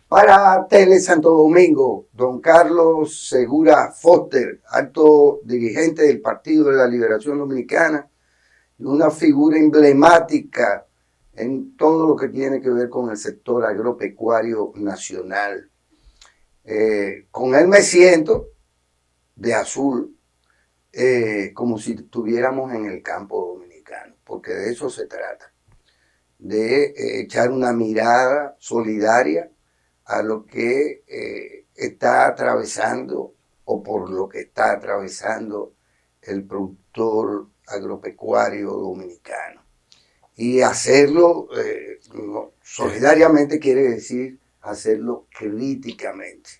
Para Tele Santo Domingo, don Carlos Segura Foster, alto dirigente del Partido de la Liberación Dominicana, y una figura emblemática en todo lo que tiene que ver con el sector agropecuario nacional. Con él me siento de azul, como si estuviéramos en el campo dominicano, porque de eso se trata, de echar una mirada solidaria a lo que está atravesando o por lo que está atravesando el productor agropecuario dominicano. Y hacerlo solidariamente quiere decir hacerlo críticamente,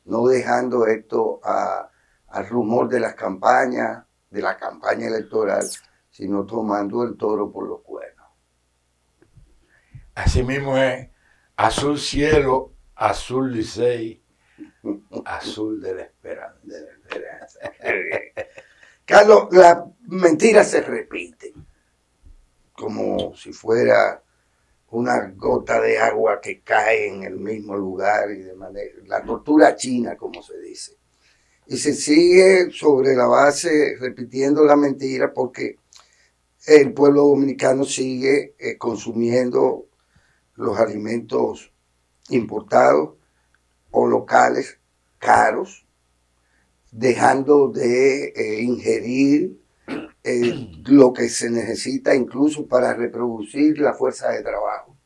no dejando esto al rumor de las campañas, de la campaña electoral, sino tomando el toro por los cuernos. Así mismo es, azul cielo, azul Licey, azul de la esperanza. Carlos, las mentiras se repiten, como si fuera una gota de agua que cae en el mismo lugar, y de manera, la tortura china, como se dice. Y se sigue sobre la base repitiendo la mentira porque el pueblo dominicano sigue consumiendo los alimentos importados o locales caros, dejando de ingerir lo que se necesita incluso para reproducir la fuerza de trabajo.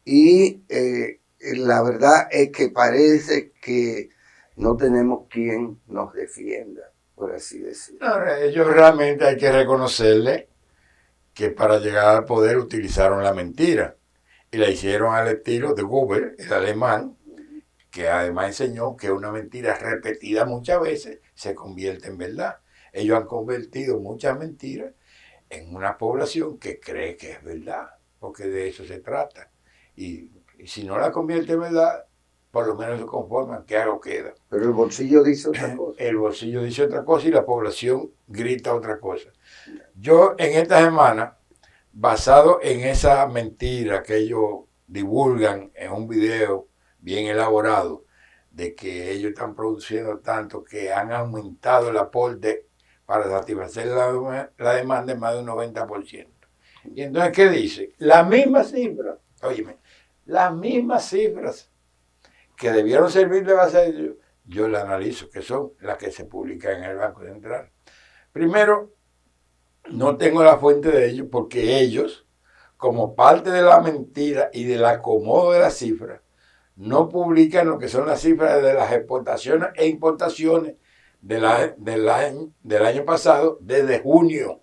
Y la verdad es que parece que no tenemos quien nos defienda, por así decirlo. No, ellos realmente hay que reconocerle que para llegar al poder utilizaron la mentira y la hicieron al estilo de Goebbels, el alemán, que además enseñó que una mentira repetida muchas veces se convierte en verdad. Ellos han convertido muchas mentiras en una población que cree que es verdad, porque de eso se trata. Y si no la convierte en verdad, por lo menos se conforman, que algo queda. Pero el bolsillo dice otra cosa. El bolsillo dice otra cosa y la población grita otra cosa. Yo en esta semana, basado en esa mentira que ellos divulgan en un video bien elaborado, de que ellos están produciendo tanto que han aumentado el aporte para satisfacer la demanda en más de un 90%. Y entonces, ¿qué dice? Las mismas cifras, óyeme, las mismas cifras que debieron servir de base, yo las analizo, que son las que se publican en el Banco Central. Primero, no tengo la fuente de ellos porque ellos, como parte de la mentira y del acomodo de las cifras, no publican lo que son las cifras de las exportaciones e importaciones del año pasado desde junio.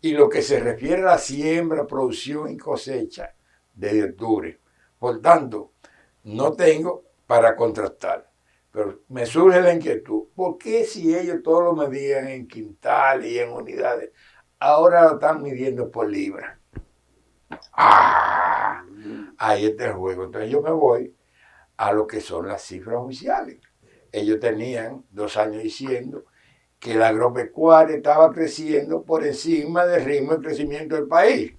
Y lo que se refiere a la siembra, producción y cosecha desde octubre. Por tanto, no tengo para contrastar. Pero me surge la inquietud, ¿por qué si ellos todo lo medían en quintales y en unidades, ahora lo están midiendo por libra? Ahí está el juego. Entonces yo me voy a lo que son las cifras oficiales. Ellos tenían 2 años diciendo que la agropecuaria estaba creciendo por encima del ritmo de crecimiento del país.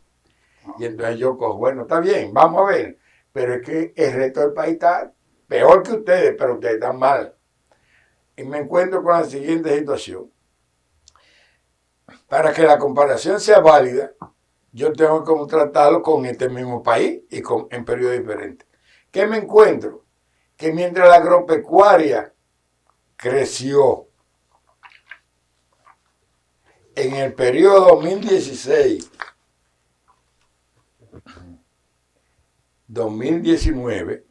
Y entonces yo cojo, bueno, está bien, vamos a ver, pero es que el resto del país está peor que ustedes, pero ustedes están mal. Y me encuentro con la siguiente situación. Para que la comparación sea válida, yo tengo que contratarlo con este mismo país y en periodos diferentes. ¿Qué me encuentro? Que mientras la agropecuaria creció en el periodo 2016-2019,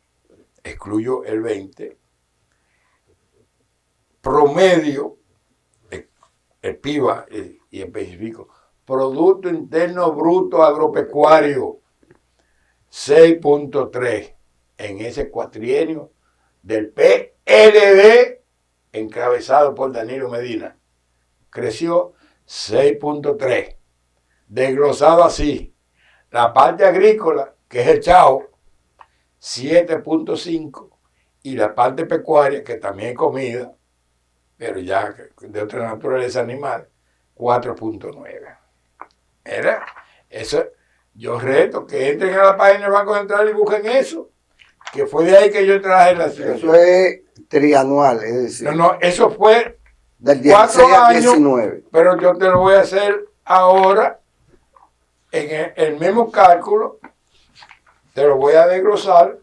excluyo el 20, promedio, el PIBA y especifico, Producto Interno Bruto Agropecuario, 6.3 en ese cuatrienio del PLD encabezado por Danilo Medina. Creció 6.3. Desglosado así, la parte agrícola, que es el chao, 7.5, y la parte pecuaria, que también es comida, pero ya de otra naturaleza animal, 4.9. Era eso. Yo reto que entren a la página del Banco Central y busquen eso, que fue de ahí que yo traje la situación. Eso es trianual, es decir. No, eso fue del 16 al años, 19. Pero yo te lo voy a hacer ahora en el mismo cálculo, te lo voy a desglosar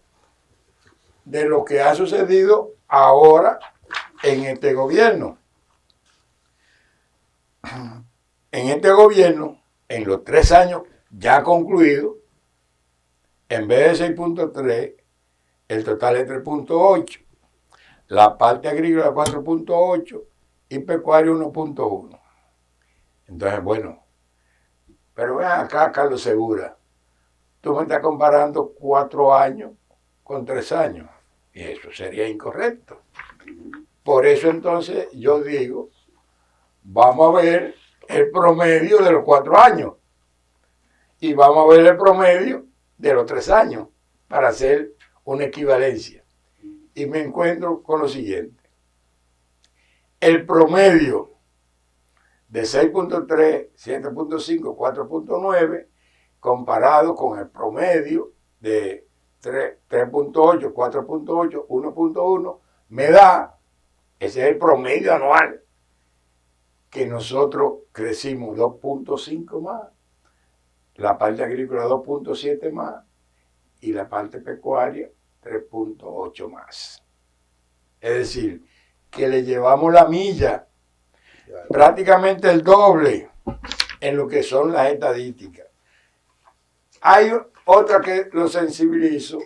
de lo que ha sucedido ahora en este gobierno. En este gobierno, en los 3 años ya concluidos, en vez de 6.3, el total es 3.8. La parte agrícola 4.8 y pecuaria 1.1. Entonces, bueno, pero ven acá, Carlos Segura, tú me estás comparando 4 años con 3 años, y eso sería incorrecto. Por eso entonces yo digo, vamos a ver el promedio de los 4 años y vamos a ver el promedio de los 3 años para hacer una equivalencia. Y me encuentro con lo siguiente. El promedio de 6.3, 7.5, 4.9, comparado con el promedio de 3.8, 4.8, 1.1, me da, ese es el promedio anual, que nosotros crecimos 2.5 más, la parte agrícola 2.7 más y la parte pecuaria 3.8 más. Es decir, que le llevamos la milla, prácticamente el doble en lo que son las estadísticas. Hay otra que lo sensibilizo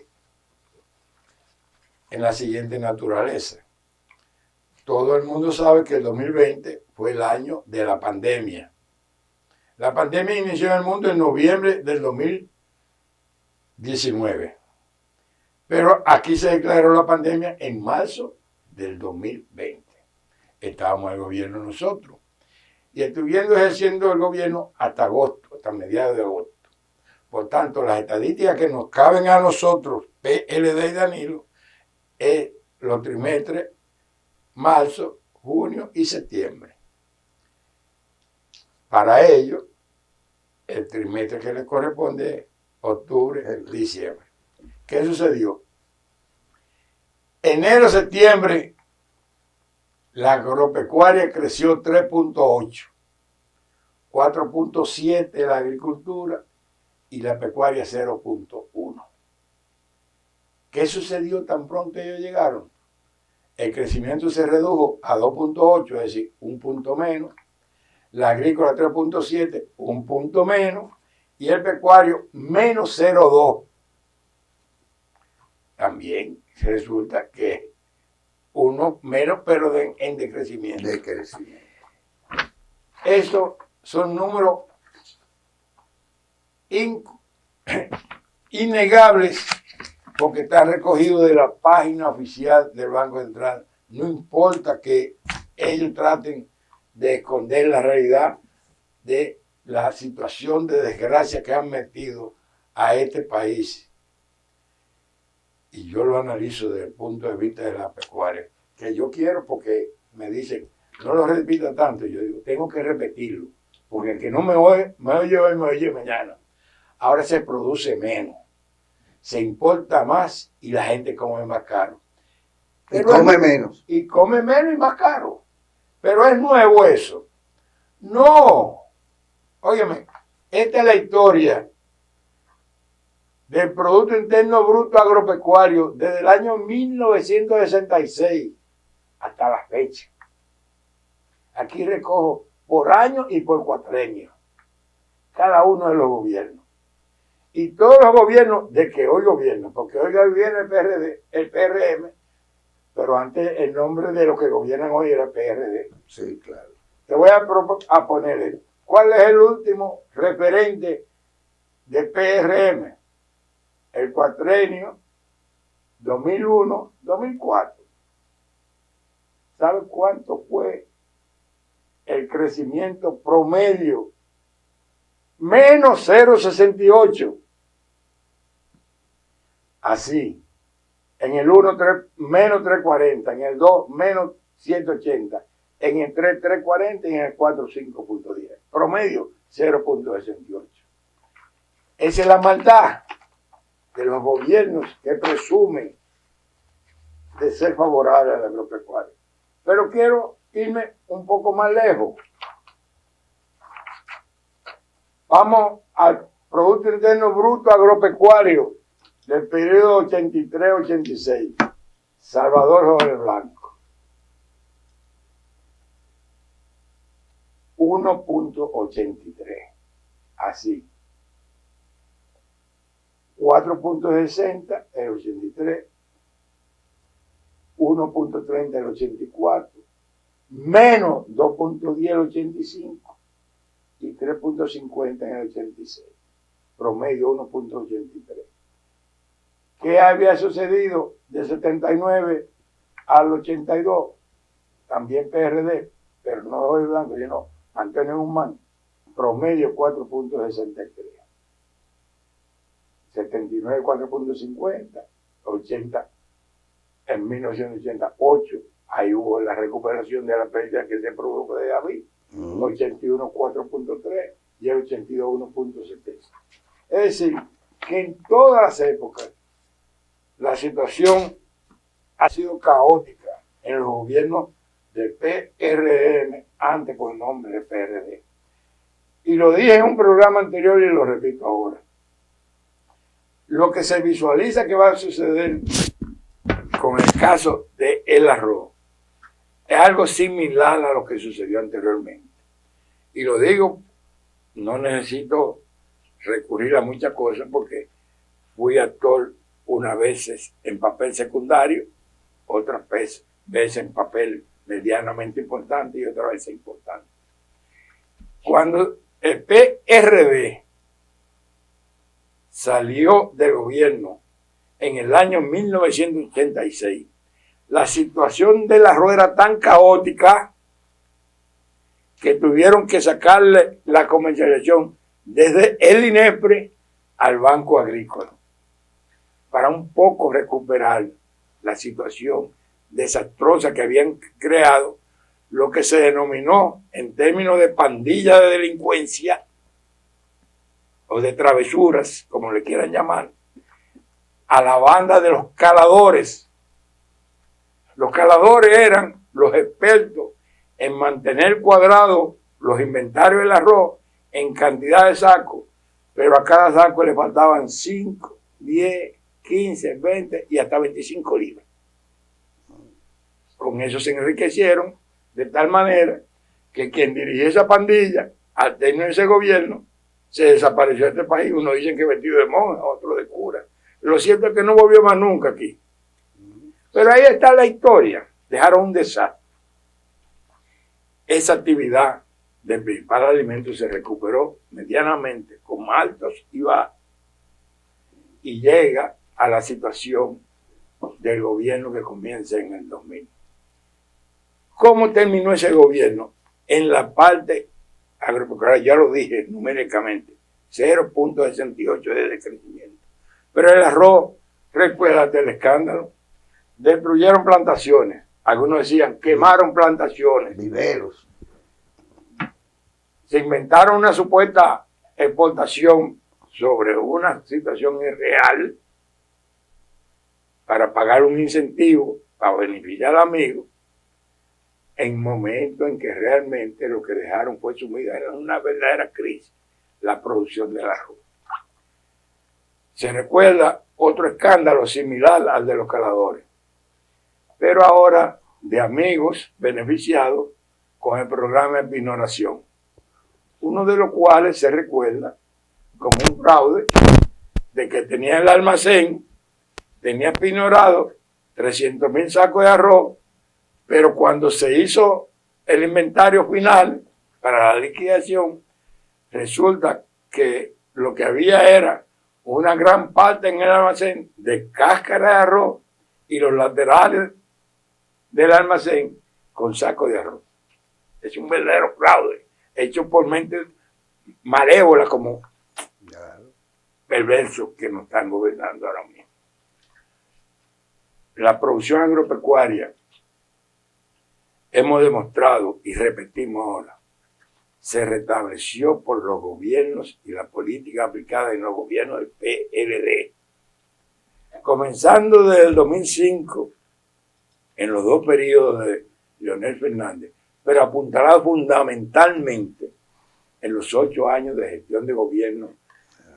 en la siguiente naturaleza. Todo el mundo sabe que el 2020 fue el año de la pandemia. La pandemia inició en el mundo en noviembre del 2019. Pero aquí se declaró la pandemia en marzo del 2020. Estábamos en el gobierno nosotros. Y estuvimos ejerciendo el gobierno hasta agosto, hasta mediados de agosto. Por tanto, las estadísticas que nos caben a nosotros, PLD y Danilo, es los trimestres marzo, junio y septiembre. Para ellos, el trimestre que les corresponde es octubre, diciembre. ¿Qué sucedió? Enero, septiembre, la agropecuaria creció 3.8, 4.7 la agricultura y la pecuaria 0.1. ¿Qué sucedió tan pronto ellos llegaron? El crecimiento se redujo a 2.8, es decir, un punto menos. La agrícola 3.7, un punto menos. Y el pecuario menos 0.2. También resulta que uno menos, pero en decrecimiento. Estos son números innegables porque está recogido de la página oficial del Banco Central. No importa que ellos traten de esconder la realidad de la situación de desgracia que han metido a este país. Y yo lo analizo desde el punto de vista de la pecuaria, que yo quiero porque me dicen, no lo repita tanto. Yo digo, tengo que repetirlo, porque el que no me oye hoy, me oye mañana. Ahora se produce menos, se importa más y la gente come más caro. Pero come menos. Y come menos y más caro. Pero es nuevo eso. No. Óyeme, esta es la historia del Producto Interno Bruto Agropecuario desde el año 1966 hasta la fecha. Aquí recojo por año y por cuatrenio cada uno de los gobiernos. Y todos los gobiernos de que hoy gobiernan, porque hoy gobierna el PRD, el PRM, pero antes el nombre de los que gobiernan hoy era PRD. Sí, claro. Te voy a poner, ¿cuál es el último referente de PRM? El cuatrenio 2001-2004. ¿Sabe cuánto fue el crecimiento promedio? Menos 0.68. Así. En el 1, menos 3.40. En el 2, menos 180. En el 3, 3.40. Y en el 4, 5.10. Promedio 0.68. Esa es la maldad. de los gobiernos que presumen de ser favorables al agropecuario. Pero quiero irme un poco más lejos. Vamos al Producto Interno Bruto Agropecuario del periodo 83-86. Salvador Jorge Blanco. 1.83. Así. 4.60 el 83. 1.30 el 84. Menos 2.10 el 85. Y 3.50 en el 86. Promedio 1.83. ¿Qué había sucedido de 79 al 82? También PRD, pero no Jorge Blanco, sino Antonio Guzmán. Promedio 4.63. 79 4.50. 80 en 1988. Ahí hubo la recuperación de la pérdida que se produjo de David. 81 4.3 y el 82 1.70. Es decir, que en todas las épocas la situación ha sido caótica en los gobiernos del PRM, antes con el nombre de PRD. Y lo dije en un programa anterior y lo repito ahora. Lo que se visualiza que va a suceder con el caso de El Arroz es algo similar a lo que sucedió anteriormente. Y lo digo, no necesito recurrir a muchas cosas porque fui actor unas veces en papel secundario, otras veces en papel medianamente importante y otras veces importante. Cuando el PRD salió del gobierno en el año 1986, la situación del arroz era tan caótica que tuvieron que sacarle la comercialización desde el INEPRE al Banco Agrícola para un poco recuperar la situación desastrosa que habían creado, lo que se denominó en términos de pandilla de delincuencia o de travesuras, como le quieran llamar, a la banda de los caladores. Los caladores eran los expertos en mantener cuadrados los inventarios del arroz en cantidad de sacos, pero a cada saco le faltaban 5, 10, 15, 20 y hasta 25 libras. Con eso se enriquecieron de tal manera que quien dirigía esa pandilla al término de ese gobierno se desapareció de este país. Uno dice que vestido de monja, otro de cura. Lo cierto es que no volvió más nunca aquí. Pero ahí está la historia. Dejaron un desastre. Esa actividad del principal alimento se recuperó medianamente, con altos y bajos, y llega a la situación del gobierno que comienza en el 2000. ¿Cómo terminó ese gobierno? En la parte agropecuaria, ya lo dije numéricamente, 0.68 de decrecimiento. Pero el arroz, recuérdate el escándalo, destruyeron plantaciones. Algunos decían, quemaron plantaciones. Viveros. Se inventaron una supuesta exportación sobre una situación irreal para pagar un incentivo, para beneficiar al amigo, en momentos en que realmente lo que dejaron fue sumida en una verdadera crisis, la producción del arroz. Se recuerda otro escándalo similar al de los caladores, pero ahora de amigos beneficiados con el programa de pinoración, uno de los cuales se recuerda como un fraude de que tenía el almacén, tenía pinorado 300,000 sacos de arroz, pero cuando se hizo el inventario final para la liquidación, resulta que lo que había era una gran parte en el almacén de cáscara de arroz y los laterales del almacén con sacos de arroz. Es un verdadero fraude, hecho por mentes malévolas como perversos que nos están gobernando ahora mismo. La producción agropecuaria, hemos demostrado y repetimos ahora, se restableció por los gobiernos y la política aplicada en los gobiernos del PLD. comenzando desde el 2005, en los dos periodos de Leonel Fernández, pero apuntalado fundamentalmente en los 8 años de gestión de gobierno,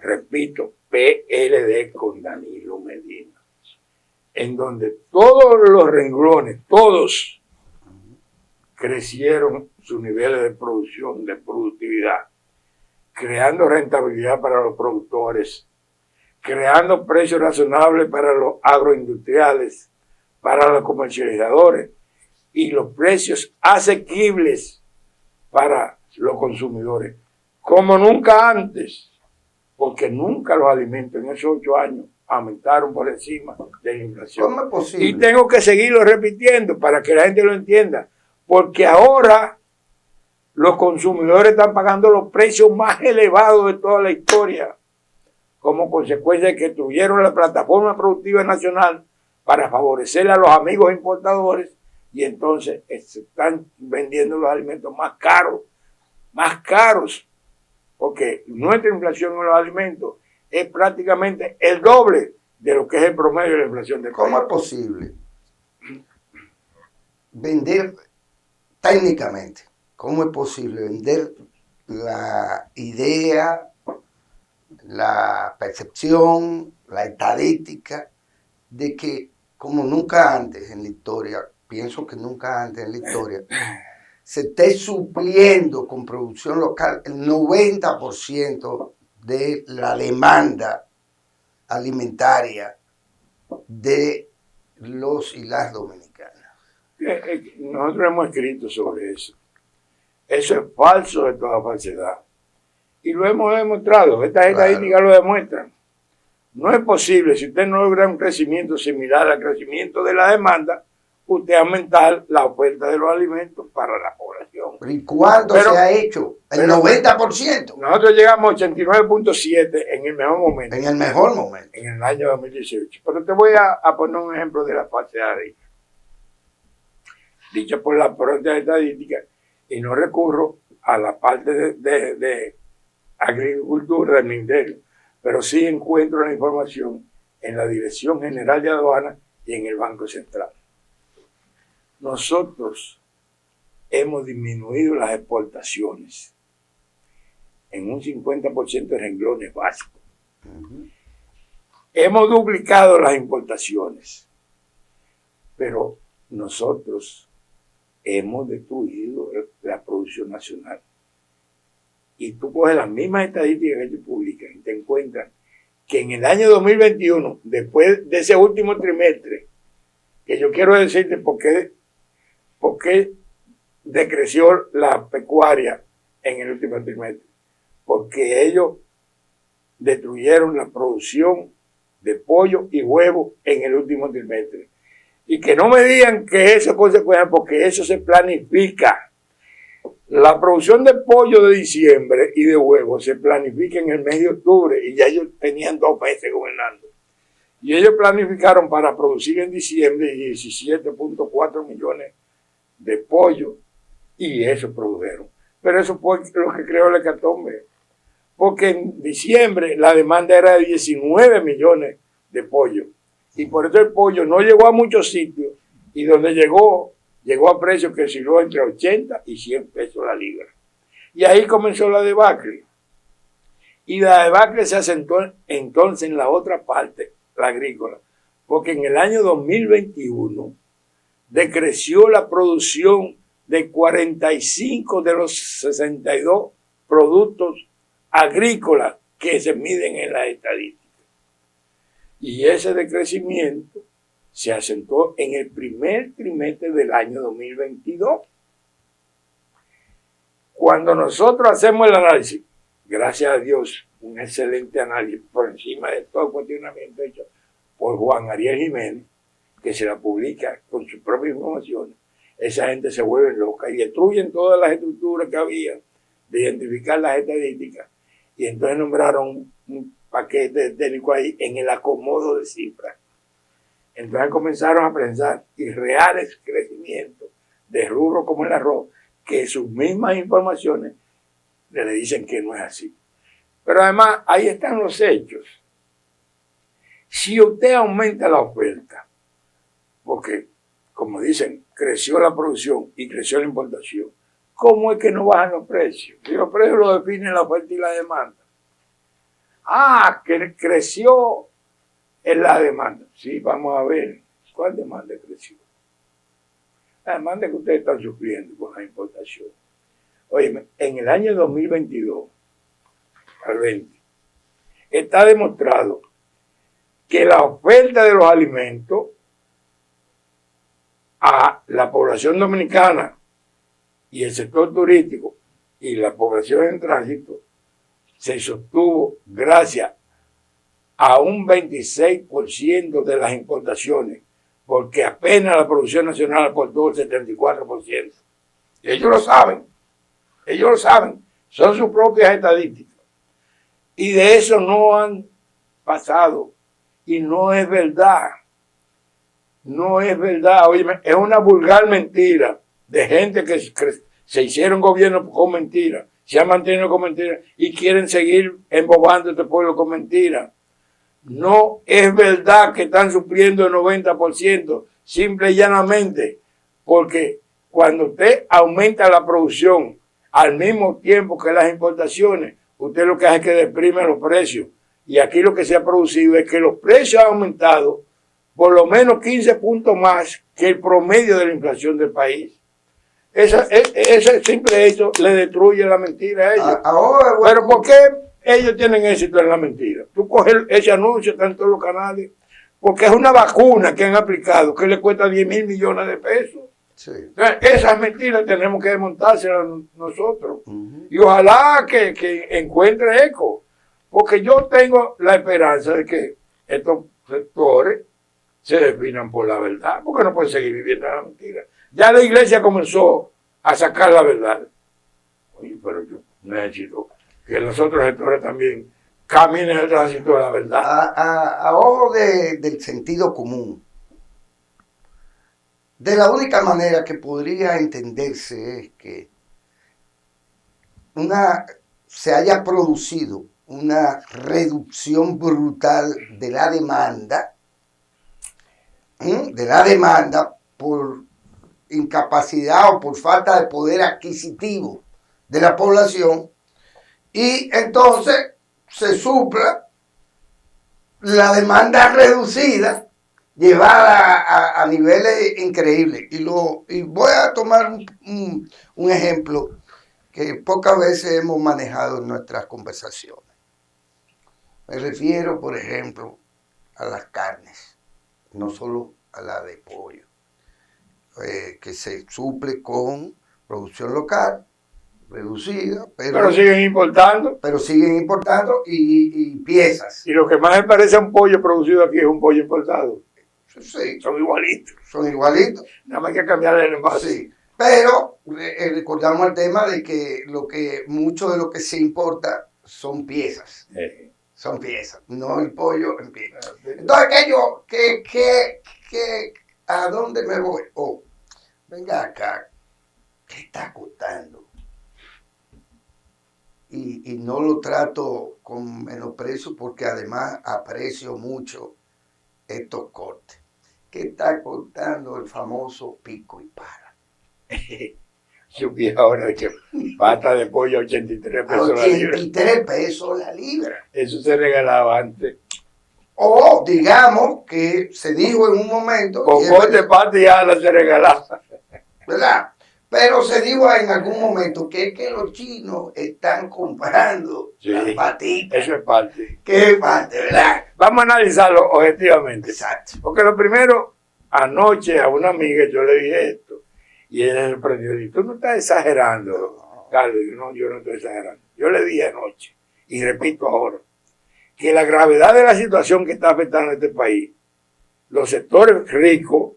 repito, PLD con Danilo Medina, en donde todos los renglones, todos crecieron sus niveles de producción, de productividad, creando rentabilidad para los productores, creando precios razonables para los agroindustriales, para los comercializadores y los precios asequibles para los consumidores, como nunca antes, porque nunca los alimentos en esos 8 años aumentaron por encima de la inflación. ¿Cómo es posible? Y tengo que seguirlo repitiendo para que la gente lo entienda, porque ahora los consumidores están pagando los precios más elevados de toda la historia, como consecuencia de que destruyeron la plataforma productiva nacional para favorecer a los amigos importadores, y entonces se están vendiendo los alimentos más caros, porque nuestra inflación en los alimentos es prácticamente el doble de lo que es el promedio de la inflación del país. ¿Cómo es posible vender técnicamente? ¿Cómo es posible vender la idea, la percepción, la estadística de que como nunca antes en la historia, pienso que nunca antes en la historia, se esté supliendo con producción local el 90% de la demanda alimentaria de los y las dominicanas? Nosotros hemos escrito sobre eso. Eso es falso de toda falsedad. Y lo hemos demostrado. Estas estadísticas lo demuestran. No es posible, si usted no logra un crecimiento similar al crecimiento de la demanda, usted aumentar la oferta de los alimentos para la población. ¿Y cuánto se ha hecho? El 90%. Nosotros llegamos a 89.7 en el mejor momento. En el mejor momento. En el año 2018. Pero te voy a poner un ejemplo de la falsedad de ella. Dicha por la propia estadística, y no recurro a la parte de agricultura del ministerio, pero sí encuentro la información en la Dirección General de Aduanas y en el Banco Central. Nosotros hemos disminuido las exportaciones en un 50% de renglones básicos. Hemos duplicado las importaciones, pero nosotros hemos destruido la producción nacional. Y tú coges las mismas estadísticas que ellos publican y te encuentras que en el año 2021, después de ese último trimestre, que yo quiero decirte por qué decreció la pecuaria en el último trimestre, porque ellos destruyeron la producción de pollo y huevo en el último trimestre. Y que no me digan que eso es consecuencia, porque eso se planifica. La producción de pollo de diciembre y de huevo se planifica en el mes de octubre, y ya ellos tenían 2 meses gobernando. Y ellos planificaron para producir en diciembre 17.4 millones de pollo, y eso produjeron. Pero eso fue lo que creó el hecatombe, porque en diciembre la demanda era de 19 millones de pollo. Y por eso el pollo no llegó a muchos sitios, y donde llegó a precios que osciló entre 80 y 100 pesos la libra. Y ahí comenzó la debacle. Y la debacle se asentó entonces en la otra parte, la agrícola, porque en el año 2021 decreció la producción de 45 de los 62 productos agrícolas que se miden en las estadísticas. Y ese decrecimiento se asentó en el primer trimestre del año 2022. Cuando nosotros hacemos el análisis, gracias a Dios, un excelente análisis por encima de todo el cuestionamiento hecho por Juan Ariel Jiménez, que se la publica con sus propias informaciones, esa gente se vuelve loca y destruyen todas las estructuras que había de identificar las estadísticas, y entonces nombraron un paquete técnico ahí en el acomodo de cifras. Entonces comenzaron a pensar irreales crecimientos de rubros como el arroz, que sus mismas informaciones le dicen que no es así. Pero además ahí están los hechos. Si usted aumenta la oferta, porque, como dicen, creció la producción y creció la importación, ¿cómo es que no bajan los precios? Si los precios lo definen la oferta y la demanda. Ah, que creció en la demanda. Sí, vamos a ver cuál demanda creció. La demanda que ustedes están sufriendo con la importación. Oye, en el año 2022 al 20, está demostrado que la oferta de los alimentos a la población dominicana y el sector turístico y la población en tránsito se sostuvo gracias a un 26% de las importaciones, porque apenas la producción nacional aportó el 74%. Ellos lo saben, son sus propias estadísticas. Y de eso no han pasado. Y no es verdad. No es verdad. Oye, es una vulgar mentira de gente que se hicieron gobierno con mentiras, se han mantenido con mentiras y quieren seguir embobando a este pueblo con mentiras. No es verdad que están supliendo el 90%, simple y llanamente, porque cuando usted aumenta la producción al mismo tiempo que las importaciones, usted lo que hace es que deprime los precios. Y aquí lo que se ha producido es que los precios han aumentado por lo menos 15 puntos más que el promedio de la inflación del país. Ese simple hecho le destruye la mentira a ellos. Ahora, bueno, pero ¿por qué ellos tienen éxito en la mentira? Tú coges ese anuncio, está en todos los canales, porque es una vacuna que han aplicado que le cuesta 10,000 millones de pesos. sí. Entonces, esas mentiras tenemos que desmontárselas nosotros. Y ojalá que encuentre eco. Porque yo tengo la esperanza de que estos sectores se definan por la verdad, porque no pueden seguir viviendo la mentira. Ya la iglesia comenzó a sacar la verdad. Oye, pero yo necesito que los otros sectores también caminen el tránsito de la verdad. A ojo del sentido común, de la única manera que podría entenderse es que se haya producido una reducción brutal de la demanda por incapacidad o por falta de poder adquisitivo de la población, y entonces se supla la demanda reducida llevada a niveles increíbles. Y voy a tomar un ejemplo que pocas veces hemos manejado en nuestras conversaciones. Me refiero, por ejemplo, a las carnes, no solo a la de pollo, que se suple con producción local, reducida, pero siguen importando. Pero siguen importando y piezas. Y lo que más me parece a un pollo producido aquí es un pollo importado. Sí. Son igualitos. Son igualitos. Nada más hay que cambiarle el envase. Sí. Pero recordamos el tema de que mucho de lo que se importa son piezas. Son piezas, no el pollo en piezas. Entonces, ¿a dónde me voy? Venga acá, ¿qué está costando? Y no lo trato con menosprecio porque además aprecio mucho estos cortes. ¿Qué está costando el famoso pico y pala? Yo vi ahora que pata de pollo a 83 pesos la libra. 83 pesos la libra. Eso se regalaba antes. O digamos que se dijo en un momento. Cocote, pata y ala se regalaba. ¿Verdad? Pero se dijo en algún momento que los chinos están comprando las patitas. Eso es parte. ¿Qué parte, verdad? Vamos a analizarlo objetivamente. Exacto. Porque lo primero, anoche a una amiga yo le dije esto. Y ella se sorprendió. Y tú no estás exagerando, No. Carlos. No, yo no estoy exagerando. Yo le dije anoche, y repito ahora, que la gravedad de la situación que está afectando a este país, los sectores ricos,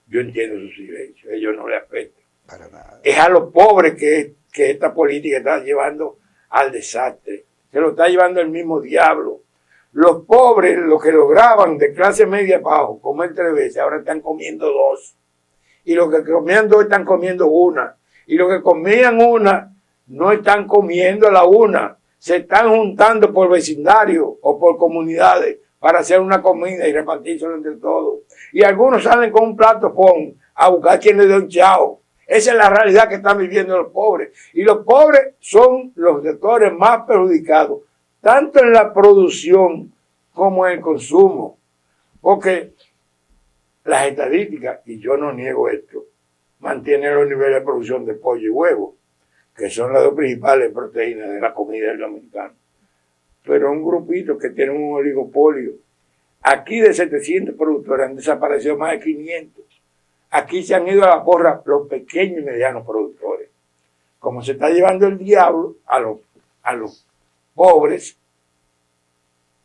yo entiendo su silencio, ellos no le afectan. Para nada. Es a los pobres que esta política está llevando al desastre. Se lo está llevando el mismo diablo. Los pobres, los que lograban de clase media abajo comer 3 veces, ahora están comiendo 2. Y los que comían 2 están comiendo 1. Y los que comían 1 no están comiendo la 1. Se están juntando por vecindario o por comunidades para hacer una comida y repartírselo entre todos. Y algunos salen con un plato a buscar quien les dé un chao. Esa es la realidad que están viviendo los pobres. Y los pobres son los sectores más perjudicados, tanto en la producción como en el consumo. Porque las estadísticas, y yo no niego esto, mantienen los niveles de producción de pollo y huevo, que son las dos principales proteínas de la comida del dominicano. Pero un grupito que tiene un oligopolio. Aquí de 700 productores han desaparecido más de 500. Aquí se han ido a la porra los pequeños y medianos productores. Como se está llevando el diablo a los pobres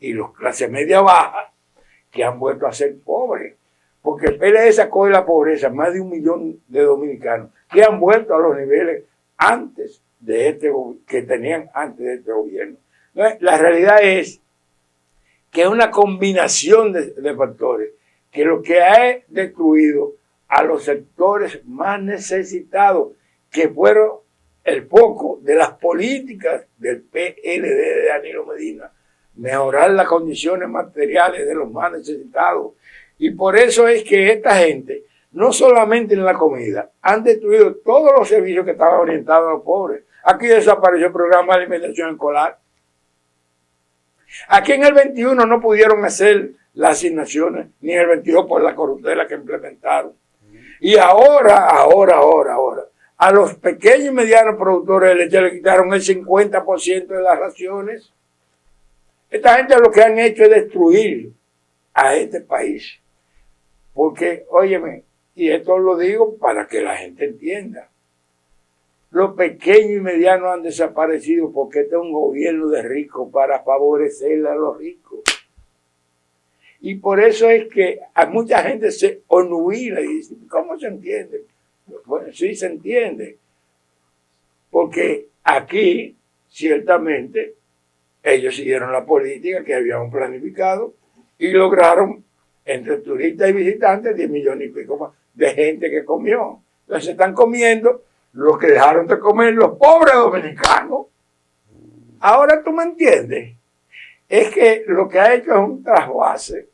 y los clase media baja, que han vuelto a ser pobres. Porque el PLD sacó de la pobreza más de 1 millón de dominicanos que han vuelto a los niveles antes de que tenían antes de este gobierno. Entonces, la realidad es que es una combinación de factores que lo que ha destruido a los sectores más necesitados, que fueron el foco de las políticas del PLD de Danilo Medina, mejorar las condiciones materiales de los más necesitados. Y por eso es que esta gente, no solamente en la comida, han destruido todos los servicios que estaban orientados a los pobres. Aquí desapareció el programa de alimentación escolar. Aquí en el 21 no pudieron hacer las asignaciones, ni en el 22 por la corruptela que implementaron. Y ahora, a los pequeños y medianos productores de leche le quitaron el 50% de las raciones. Esta gente lo que han hecho es destruir a este país. Porque, óyeme, y esto lo digo para que la gente entienda, los pequeños y medianos han desaparecido porque este es un gobierno de ricos para favorecer a los ricos. Y por eso es que a mucha gente se onubila y dice, ¿cómo se entiende? Bueno, sí se entiende. Porque aquí, ciertamente, ellos siguieron la política que habían planificado y lograron, entre turistas y visitantes, 10 millones y pico más de gente que comió. Entonces están comiendo lo que dejaron de comer los pobres dominicanos. Ahora tú me entiendes. Es que lo que ha hecho es un trasvase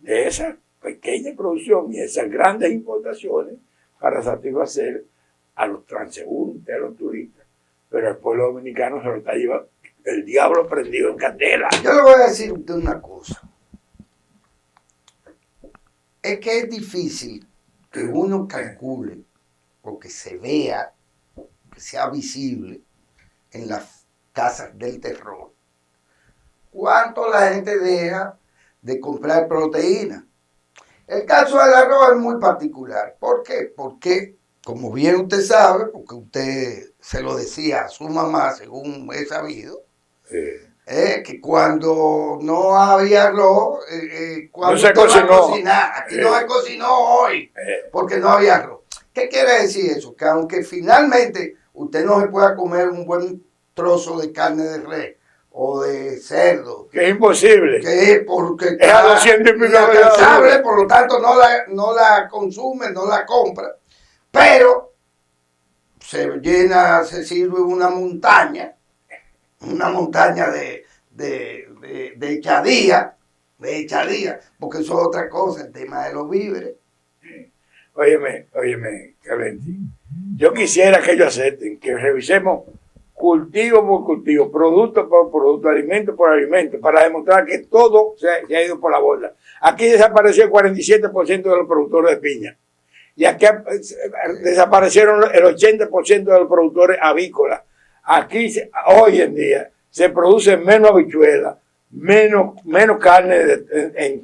de esa pequeña producción y esas grandes importaciones para satisfacer a los transeúntes, a los turistas. Pero el pueblo dominicano se lo está llevando el diablo prendido en candela. Yo le voy a decir a usted una cosa. Es que es difícil que uno calcule o que se vea, que sea visible en las casas del terror, cuánto la gente deja de comprar proteína. El caso del arroz es muy particular. ¿Por qué? Porque, como bien usted sabe, porque usted se lo decía a su mamá, según he sabido, que cuando no había arroz, cuando no se cocinó. Aquí no se cocinó hoy, porque no había arroz. ¿Qué quiere decir eso? Que aunque finalmente usted no se pueda comer un buen trozo de carne de res o de cerdo, que es imposible, que es porque es a 200 y pico inalcanzable, por lo tanto no la consume, no la compra, pero se sirve una montaña de echadía, porque eso es otra cosa, el tema de los víveres. Óyeme, Calenti, yo quisiera que ellos acepten, que revisemos cultivo por cultivo, producto por producto, alimento por alimento, para demostrar que todo se ha ido por la borda. Aquí desapareció el 47% de los productores de piña. Y aquí desaparecieron el 80% de los productores avícolas. Aquí, hoy en día, se produce menos habichuelas, menos carne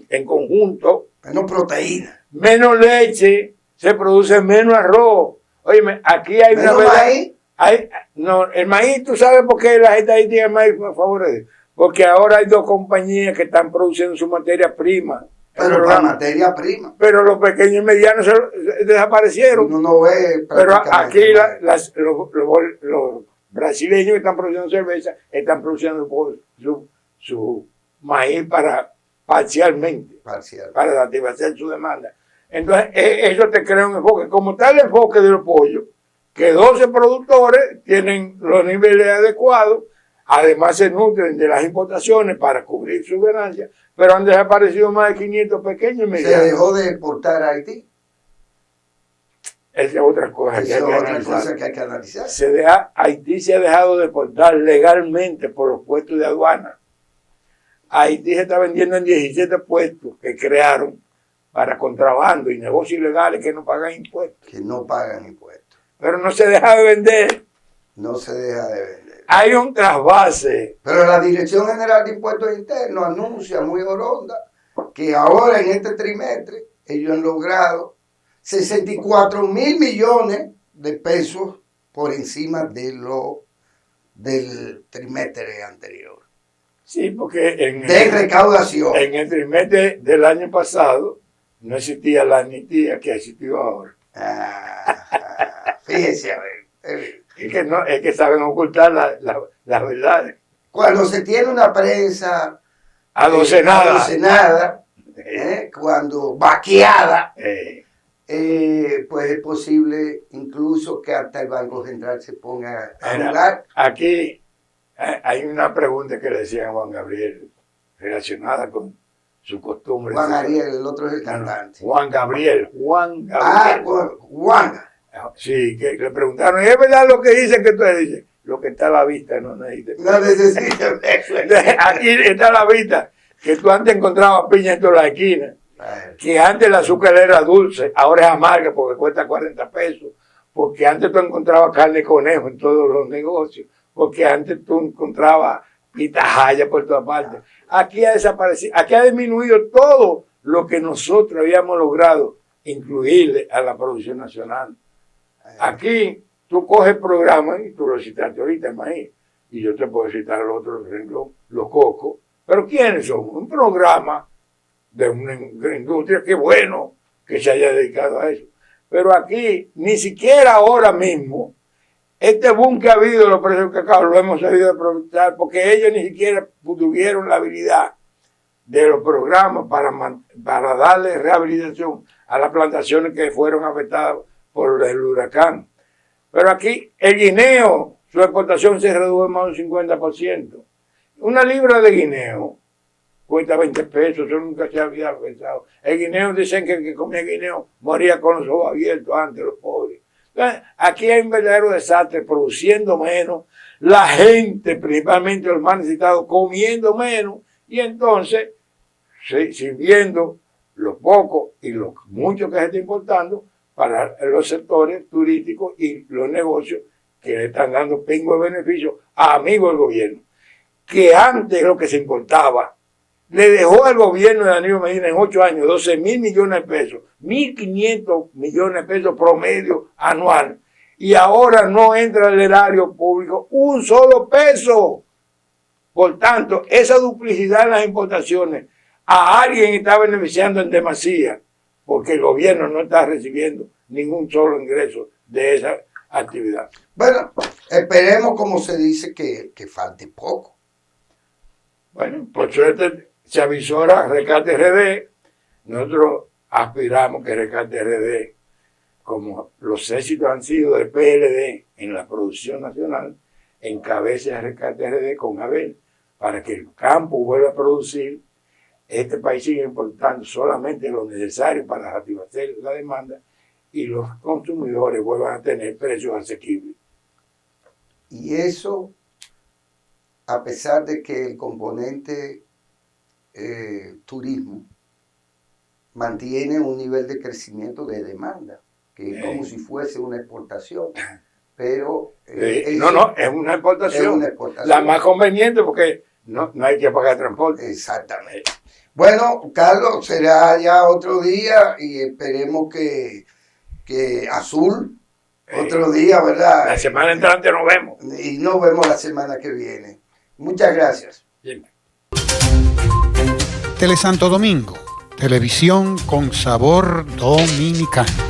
en conjunto. Menos proteína. Menos leche, se produce menos arroz. Óyeme, aquí hay menos una verdad. Maíz. No, el maíz, ¿tú sabes por qué la estadística del maíz favorece? Porque ahora hay 2 compañías que están produciendo su materia prima. Pero la materia prima. Pero los pequeños y medianos desaparecieron. Uno no ve. Pero aquí los brasileños que están produciendo cerveza están produciendo su maíz parcialmente, para satisfacer su demanda. Entonces, eso te crea un enfoque. Como está el enfoque del pollo, que 12 productores tienen los niveles adecuados, Además se nutren de las importaciones para cubrir sus ganancias, pero han desaparecido más de 500 pequeños y medianos. Se dejó de exportar a Haití. Esa es otra cosa Esa es otra cosa que hay que analizar. Haití se ha dejado de exportar legalmente por los puestos de aduana. Haití se está vendiendo en 17 puestos que crearon para contrabando y negocios ilegales que no pagan impuestos. Que no pagan impuestos. Pero no se deja de vender. No se deja de vender. Hay un trasvase. Pero la Dirección General de Impuestos Internos anuncia muy oronda que ahora en este trimestre ellos han logrado 64 mil millones de pesos por encima del trimestre anterior. Sí, porque de recaudación. En el trimestre del año pasado no existía la amnistía que ha existido ahora. Fíjese, a ver. Es que saben ocultar las verdades. Cuando se tiene una prensa adocenada, cuando vaqueada, pues es posible incluso que hasta el Banco Central se ponga a jugar. Aquí hay una pregunta que le decían a Juan Gabriel relacionada con su costumbre. Juan Ariel, el otro es el cantante. Juan Gabriel. Juan. Sí, que le preguntaron, ¿es verdad lo que dicen que tú dices? Lo que está a la vista, no necesita. No necesita. Aquí está a la vista, que tú antes encontrabas piña en todas las esquinas. Que antes el azúcar era dulce, ahora es amarga porque cuesta 40 pesos. Porque antes tú encontrabas carne de conejo en todos los negocios. Porque antes tú encontrabas pitahaya por todas partes. Aquí ha desaparecido, aquí ha disminuido todo lo que nosotros habíamos logrado incluirle a la producción nacional. Aquí tú coges programas, y tú lo citaste ahorita, el maíz, y yo te puedo citar el otro renglón, los cocos. Pero ¿quiénes son? Un programa de una industria que bueno que se haya dedicado a eso. Pero aquí, ni siquiera ahora mismo, este boom que ha habido de los precios del cacao lo hemos sabido aprovechar porque ellos ni siquiera tuvieron la habilidad de los programas para darle rehabilitación a las plantaciones que fueron afectadas por el huracán. Pero aquí el guineo, su exportación se redujo más de un 50%. Una libra de guineo cuesta 20 pesos, eso nunca se había pensado. El guineo, dicen que el que comía guineo moría con los ojos abiertos antes, los pobres. Entonces, aquí hay un verdadero desastre, produciendo menos, la gente, principalmente los más necesitados, comiendo menos, y entonces, sirviendo lo poco y lo mucho que se está importando para los sectores turísticos y los negocios que le están dando pingo de beneficio a amigos del gobierno. Que antes lo que se importaba, le dejó al gobierno de Danilo Medina en 8 años 12 mil millones de pesos, 1.500 millones de pesos promedio anual, y ahora no entra al erario público un solo peso. Por tanto, esa duplicidad en las importaciones a alguien está beneficiando en demasía, porque el gobierno no está recibiendo ningún solo ingreso de esa actividad. Bueno, esperemos, como se dice, que falte poco. Bueno, por suerte se avisora Rescate RD. Nosotros aspiramos que Rescate RD, como los éxitos han sido del PLD en la producción nacional, encabece a Rescate RD con Abel, para que el campo vuelva a producir. Este país sigue importando solamente lo necesario para satisfacer la demanda y los consumidores vuelvan a tener precios asequibles. Y eso, a pesar de que el componente turismo mantiene un nivel de crecimiento de demanda, que es como si fuese una exportación. Pero es una exportación. La más conveniente porque no hay que pagar transporte. Exactamente. Bueno, Carlos, será ya otro día y esperemos que Azul, otro día, ¿verdad? La semana entrante nos vemos. Y nos vemos la semana que viene. Muchas gracias. Bien. Telesanto Domingo, televisión con sabor dominicano.